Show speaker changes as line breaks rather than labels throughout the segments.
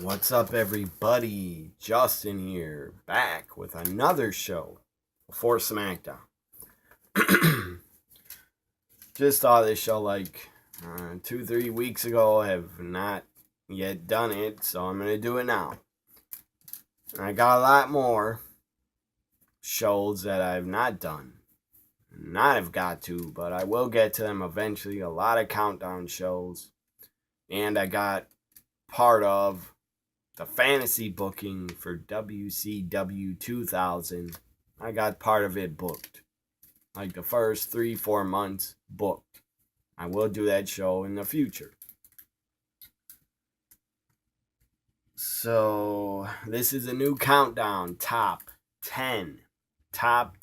What's up, everybody? Justin here, back with another show before SmackDown. Just saw this show like 2-3 weeks ago. Have not yet done it, so I'm gonna do it now. And I got a lot more shows that I've not done, not have got to, but I will get to them eventually. A lot of countdown shows, and I got part of the fantasy booking for WCW 2000. I got part of it booked. Like the first 3-4 months booked. I will do that show in the future. So, this is a new countdown. Top 10 tag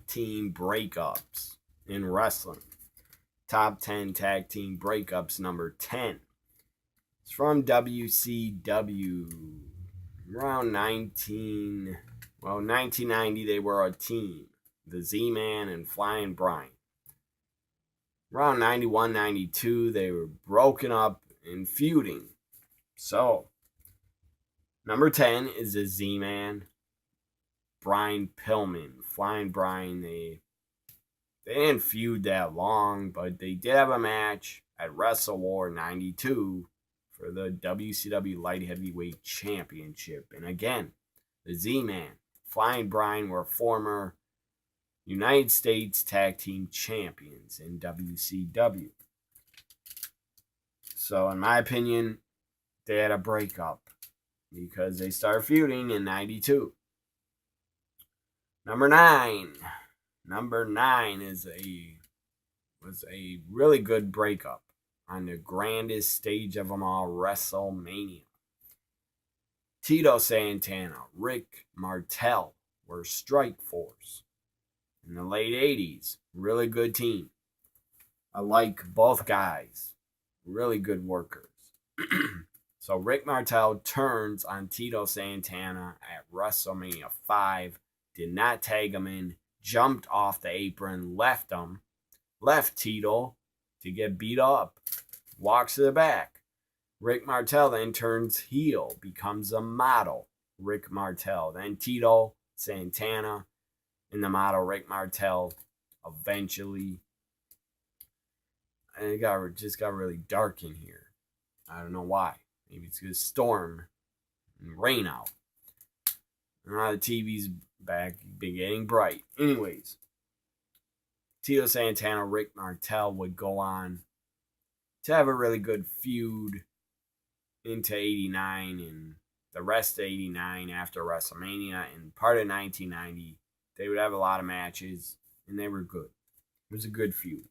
team breakups in wrestling. Top 10 tag team breakups, number 10. It's from WCW. Around 1990, they were a team. The Z-Man and Flying Brian. Around 91, 92, they were broken up and feuding. So, number 10 is the Z-Man, Brian Pillman. Flying Brian, they didn't feud that long, but they did have a match at Wrestle War 92 for the WCW Light Heavyweight Championship. And again, the Z-Man, Flying Brian were former United States Tag Team Champions in WCW. So, in my opinion, they had a breakup because they started feuding in 92. Number 9. Number 9 was a really good breakup on the grandest stage of them all, WrestleMania. Tito Santana, Rick Martel were Strike Force. In the late 80s, really good team. I like both guys. Really good workers. So Rick Martel turns on Tito Santana at WrestleMania 5. Did not tag him in. Jumped off the apron. Left Tito to get beat up. Walks to the back. Rick Martel then turns heel. Becomes a model. Rick Martel. Then Tito Santana and the model Rick Martel eventually. And it just got really dark in here. I don't know why. Maybe it's because storm and rain out. And now the TV's back, been getting bright. Anyways, Tito Santana, Rick Martel would go on to have a really good feud into 89 and the rest of 89 after WrestleMania and part of 1990. They would have a lot of matches and they were good. It was a good feud.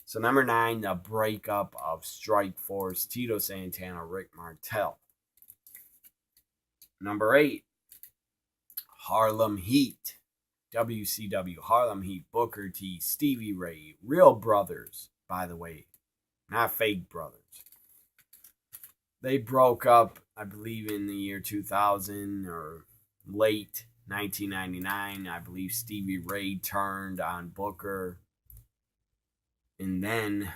So number 9, the breakup of Strike Force, Tito Santana, Rick Martel. Number 8, Harlem Heat, WCW, Harlem Heat, Booker T, Stevie Ray, real brothers, by the way, not fake brothers. They broke up, I believe, in the year 2000 or late 1999. I believe Stevie Ray turned on Booker. And then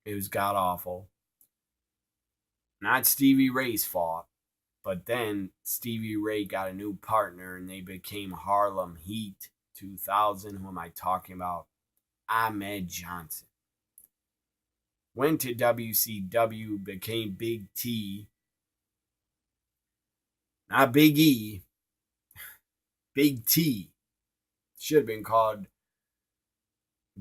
it was god awful. Not Stevie Ray's fault. But then Stevie Ray got a new partner and they became Harlem Heat 2000. Who am I talking about? Ahmed Johnson. Went to WCW, became Big T. Not Big E. Big T. Should have been called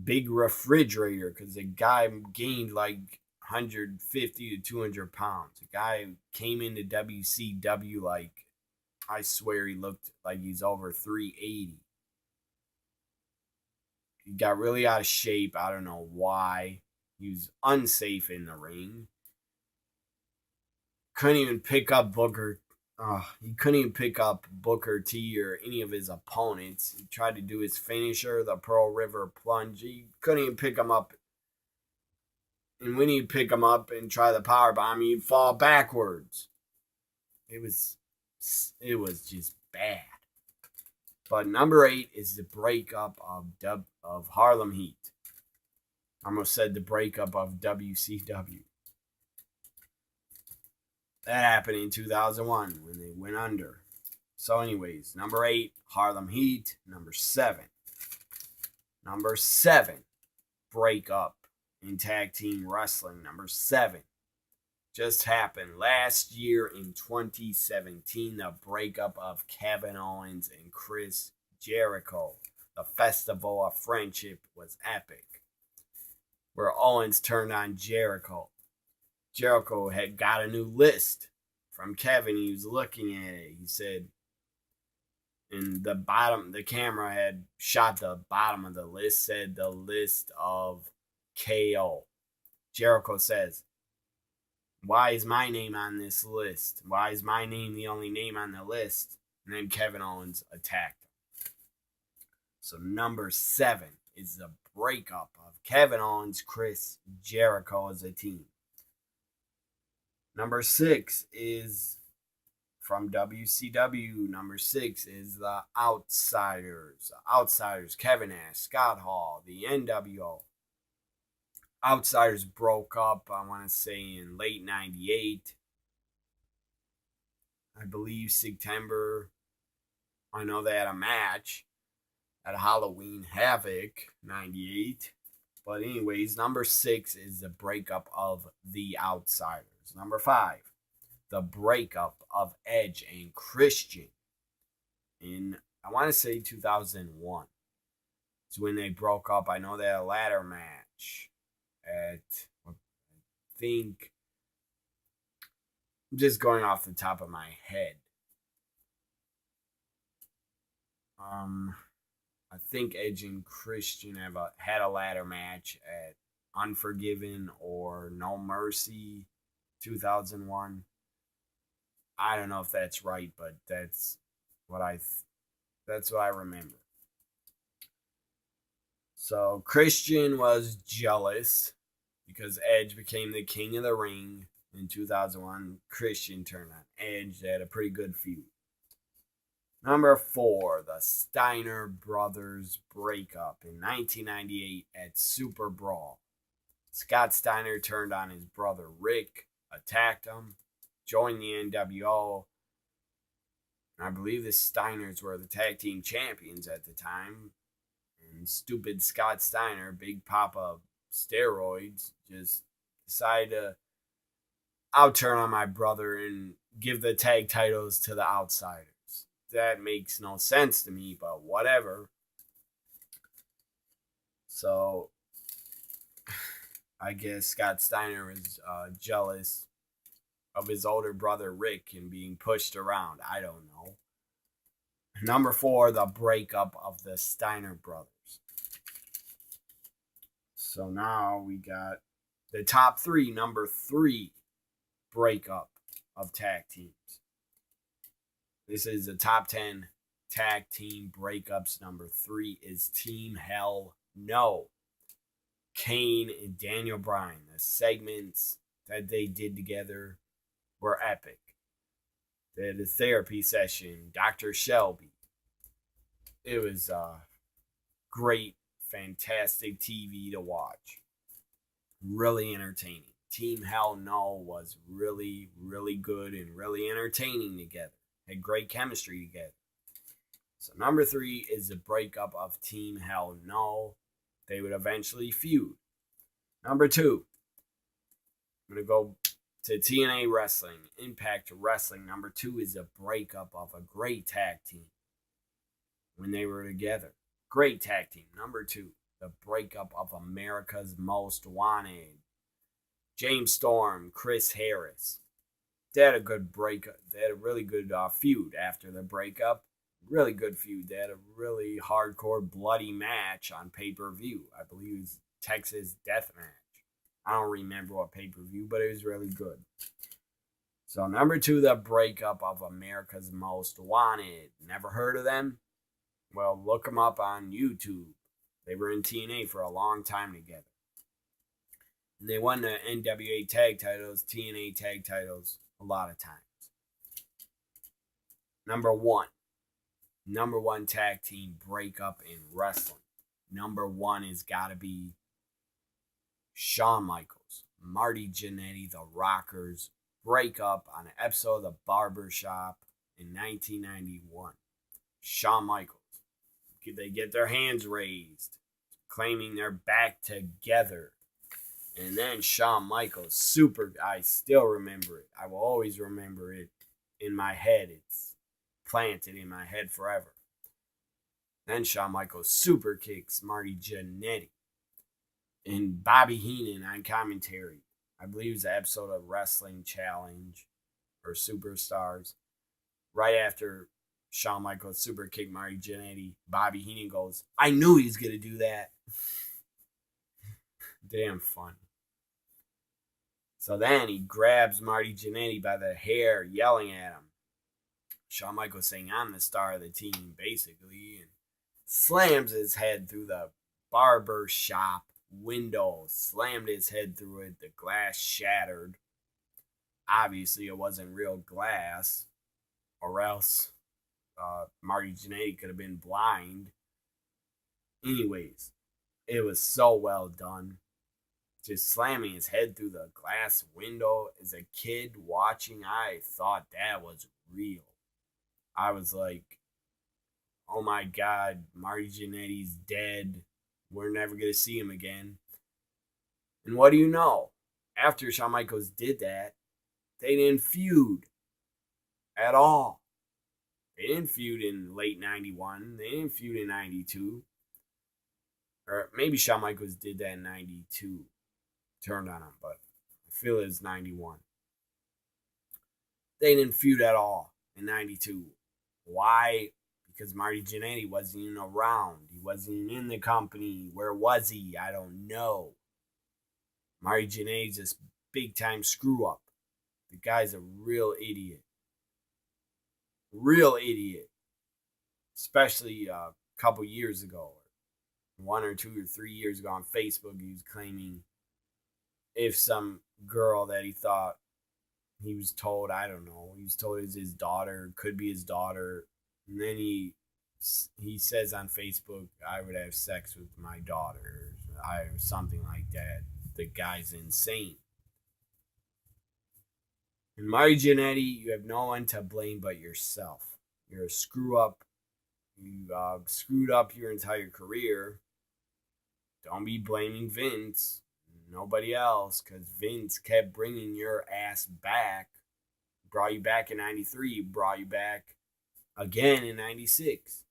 Big Refrigerator because the guy gained like 150 to 200 pounds. The guy came into WCW like, I swear he looked like he's over 380. He got really out of shape. I don't know why. He was unsafe in the ring. Couldn't even pick up Booker. He couldn't even pick up Booker T or any of his opponents. He tried to do his finisher, the Pearl River Plunge. He couldn't even pick him up. And when he'd pick him up and try the power bomb, he'd fall backwards. It was just bad. But number 8 is the breakup of Harlem Heat. I almost said the breakup of WCW. That happened in 2001 when they went under. So, anyways, number 8, Harlem Heat. Number 7, breakup in tag team wrestling. Number 7 just happened last year in 2017. The breakup of Kevin Owens and Chris Jericho. The Festival of Friendship was epic, where Owens turned on Jericho. Jericho had got a new list from Kevin. He was looking at it. He said, in the bottom, the camera had shot the bottom of the list, said the list of KO. Jericho says, why is my name on this list? Why is my name the only name on the list? And then Kevin Owens attacked him. So number 7 is the breakup of Kevin Owens, Chris Jericho as a team. Number 6 is from WCW. Number 6 is the Outsiders. Outsiders, Kevin Nash, Scott Hall, the NWO. Outsiders broke up, I want to say, in late 98. I believe September. I know they had a match at Halloween Havoc 98. But anyways, number 6 is the breakup of the Outsiders. Number 5, the breakup of Edge and Christian in, I want to say, 2001. It's when they broke up. I know they had a ladder match at, I think, I'm just going off the top of my head. I think Edge and Christian had a ladder match at Unforgiven or No Mercy 2001. I don't know if that's right, but that's what I remember. So Christian was jealous because Edge became the king of the ring in 2001. Christian turned on Edge. They had a pretty good feud. Number 4, the Steiner brothers breakup in 1998 at Super Brawl. Scott Steiner turned on his brother Rick, attacked him, joined the NWO. I believe the Steiners were the tag team champions at the time. And stupid Scott Steiner, Big Papa steroids, just decided to out-turn on my brother and give the tag titles to the Outsiders. That makes no sense to me, but whatever. So, I guess Scott Steiner is jealous of his older brother Rick and being pushed around. I don't know. Number 4, the breakup of the Steiner brothers. So now we got the top 3. Number 3, breakup of tag teams. This is the top 10 tag team breakups. Number 3 is Team Hell No. Kane and Daniel Bryan. The segments that they did together were epic. They had a therapy session, Dr. Shelby. It was great, fantastic TV to watch. Really entertaining. Team Hell No was really, really good and really entertaining together. Had great chemistry together. So number 3 is the breakup of Team Hell No. They would eventually feud. Number 2, I'm going to go to TNA Wrestling, Impact Wrestling. Number 2 is the breakup of a great tag team when they were together. Great tag team. Number 2, the breakup of America's Most Wanted. James Storm, Chris Harris. They had a good breakup. They had a really good feud after the breakup. Really good feud. They had a really hardcore, bloody match on pay-per-view. I believe it was Texas Death Match. I don't remember what pay-per-view, but it was really good. So number 2, the breakup of America's Most Wanted. Never heard of them? Well, look them up on YouTube. They were in TNA for a long time together. And they won the NWA tag titles, TNA tag titles a lot of times. Number 1 tag team breakup in wrestling. Number 1 has got to be Shawn Michaels, Marty Jannetty, the Rockers breakup on an episode of The Barber Shop in 1991. Shawn Michaels. They get their hands raised, claiming they're back together. And then Shawn Michaels, I still remember it. I will always remember it in my head. It's planted in my head forever. Then Shawn Michaels super kicks Marty Jannetty. And Bobby Heenan on commentary. I believe it was an episode of Wrestling Challenge or Superstars. Right after Shawn Michaels super kicked Marty Jannetty, Bobby Heenan goes, I knew he was going to do that. Damn funny. So then he grabs Marty Jannetty by the hair, yelling at him. Shawn Michaels saying, I'm the star of the team, basically, and slams his head through the barber shop window, slammed his head through it. The glass shattered. Obviously, it wasn't real glass, or else Marty Jannetty could have been blind. Anyways, it was so well done. Just slamming his head through the glass window. As a kid watching, I thought that was real. I was like, oh my God, Marty Jannetty's dead. We're never going to see him again. And what do you know? After Shawn Michaels did that, they didn't feud at all. They didn't feud in late 91. They didn't feud in 92. Or maybe Shawn Michaels did that in 92. Turned on him, but I feel it was 91. They didn't feud at all in 92. Why? Because Marty Jannetty wasn't even around. He wasn't even in the company. Where was he? I don't know. Marty Jannetty's this big time screw up. The guy's a real idiot. Real idiot. Especially a couple years ago. 1 or 2 or 3 years ago on Facebook, he was claiming if some girl that he thought he was told, I don't know, he was told it was his daughter, could be his daughter, and then he says on Facebook, I would have sex with my daughter, or something like that. The guy's insane. And Marty Jannetty, you have no one to blame but yourself. You're a screw up. You screwed up your entire career. Don't be blaming Vince. Nobody else, because Vince kept bringing your ass back. Brought you back in 93, brought you back again in 96.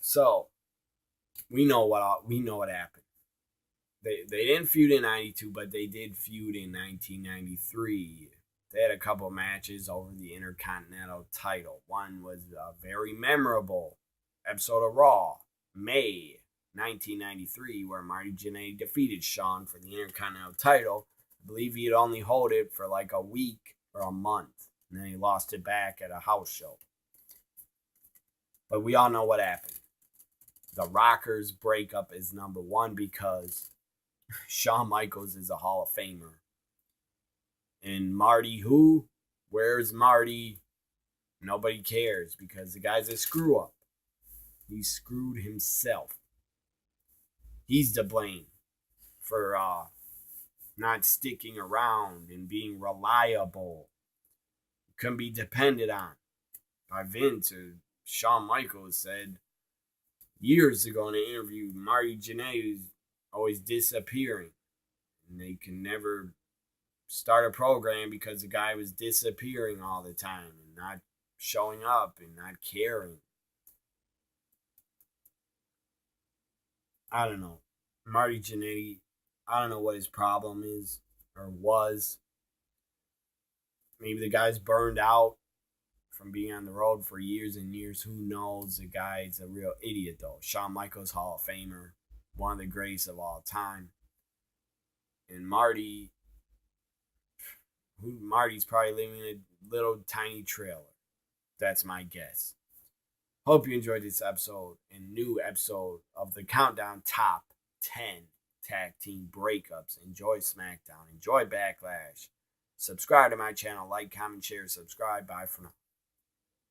So, we know what happened. They didn't feud in 92, but they did feud in 1993. They had a couple matches over the Intercontinental title. One was a very memorable episode of Raw, May 1993, where Marty Jannetty defeated Shawn for the Intercontinental title. I believe he'd only hold it for like a week or a month, and then he lost it back at a house show. But we all know what happened. The Rockers breakup is number one because Shawn Michaels is a Hall of Famer. And Marty who? Where's Marty? Nobody cares because the guy's a screw up. He screwed himself. He's to blame for not sticking around and being reliable. Couldn't be depended on by Vince or Shawn Michaels said years ago in an interview, Marty Jannetty was always disappearing. And they can never start a program because the guy was disappearing all the time and not showing up and not caring. I don't know. Marty Jannetty, I don't know what his problem is or was. Maybe the guy's burned out from being on the road for years and years. Who knows? The guy's a real idiot, though. Shawn Michaels, Hall of Famer, one of the greatest of all time. And Marty's probably living in a little tiny trailer. That's my guess. Hope you enjoyed this episode and new episode of the CountDown Top 10 Tag Team Breakups. Enjoy SmackDown. Enjoy Backlash. Subscribe to my channel. Like, comment, share, subscribe. Bye for now.